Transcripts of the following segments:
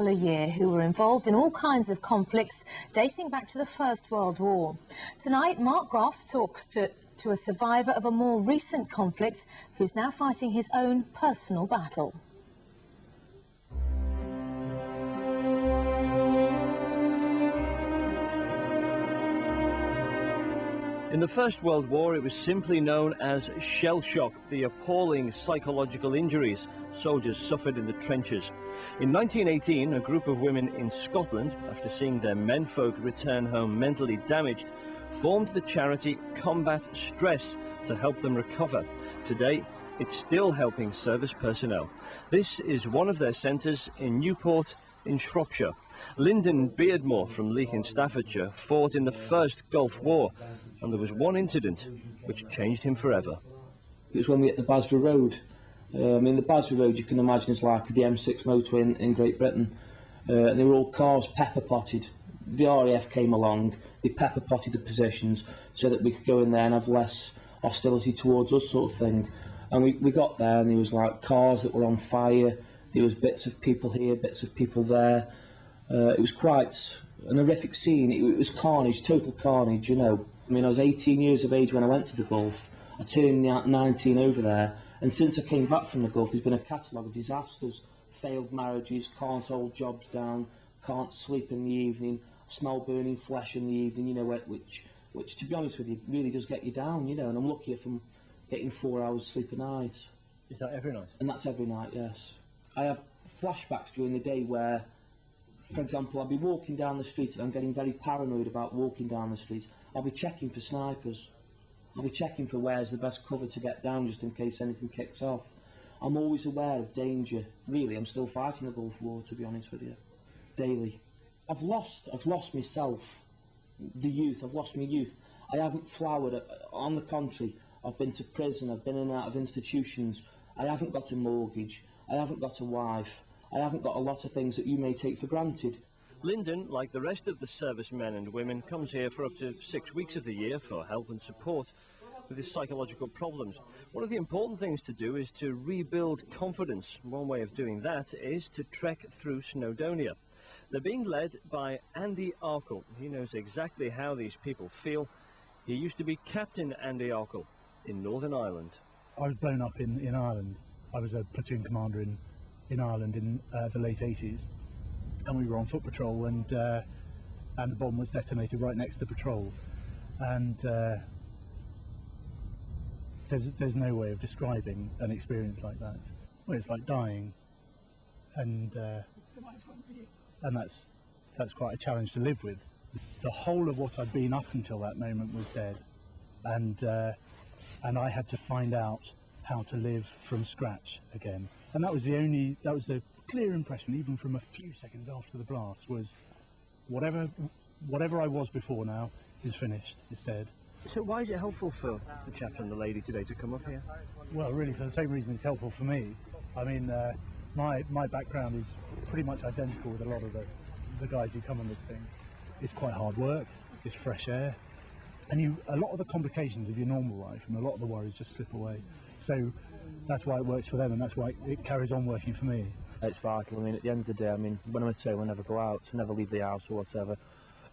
people a year who were involved in all kinds of conflicts dating back to the First World War. Tonight, Mark Gough talks to a survivor of a more recent conflict who's now fighting his own personal battle. In the First World War, it was simply known as shell shock, the appalling psychological injuries soldiers suffered in the trenches. In 1918, a group of women in Scotland, after seeing their menfolk return home mentally damaged, formed the charity Combat Stress to help them recover. Today, it's still helping service personnel. This is one of their centres in Newport in Shropshire. Lyndon Beardmore from Leek in Staffordshire fought in the First Gulf War, and there was one incident which changed him forever. It was when we hit the Basra Road. The Basra Road, you can imagine, is like the M6 motorway in Great Britain. And they were all cars pepper potted. The RAF came along, they pepper potted the positions so that we could go in there and have less hostility towards us, sort of thing. And we got there, and there was like cars that were on fire, there was bits of people here, bits of people there. It was quite an horrific scene. It was carnage, total carnage, you know. I was 18 years of age when I went to the Gulf. I turned 19 over there, and since I came back from the Gulf, there's been a catalogue of disasters, failed marriages, can't hold jobs down, can't sleep in the evening, smell burning flesh in the evening, you know, which to be honest with you, really does get you down, you know, and I'm lucky if I'm getting 4 hours sleep a night. Is that every night? And that's every night, yes. I have flashbacks during the day where, for example, I'll be walking down the street and I'm getting very paranoid about walking down the street. I'll be checking for snipers. I'll be checking for where's the best cover to get down just in case anything kicks off. I'm always aware of danger. Really, I'm still fighting the Gulf War, to be honest with you, daily. I've lost myself, the youth. I've lost my youth. I haven't flowered. On the contrary, I've been to prison. I've been in and out of institutions. I haven't got a mortgage. I haven't got a wife. I haven't got a lot of things that you may take for granted. Lyndon, like the rest of the servicemen and women, comes here for up to 6 weeks of the year for help and support with his psychological problems. One of the important things to do is to rebuild confidence. One way of doing that is to trek through Snowdonia. They're being led by Andy Arkle. He knows exactly how these people feel. He used to be Captain Andy Arkle in Northern Ireland. I was blown up in Ireland. I was a platoon commander in Ireland in the late 80s, and we were on foot patrol, and the bomb was detonated right next to the patrol, and there's no way of describing an experience like that. Well, it's like dying, and that's quite a challenge to live with. The whole of what I'd been up until that moment was dead, and I had to find out how to live from scratch again. And that was the clear impression, even from a few seconds after the blast, was whatever I was before now is finished, it's dead. So why is it helpful for the chap and the lady today to come up here? Well, really for the same reason it's helpful for me. My background is pretty much identical with a lot of the guys who come on this thing. It's quite hard work, it's fresh air, and a lot of the complications of your normal life and a lot of the worries just slip away. So that's why it works for them, and that's why it carries on working for me. It's vital. At the end of the day, when I'm at home, I never go out, to never leave the house or whatever,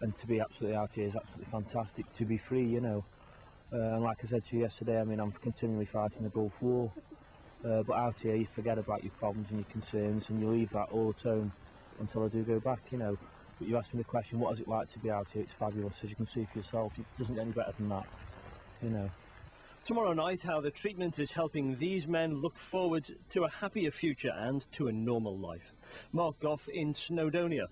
and to be absolutely out here is absolutely fantastic. To be free, you know. And like I said to you yesterday, I'm continually fighting the Gulf War, but out here you forget about your problems and your concerns, and you leave that all at home until I do go back, you know. But you asked me the question, what is it like to be out here? It's fabulous, as you can see for yourself. It doesn't get any better than that, you know. Tomorrow night, how the treatment is helping these men look forward to a happier future and to a normal life. Mark Gough in Snowdonia.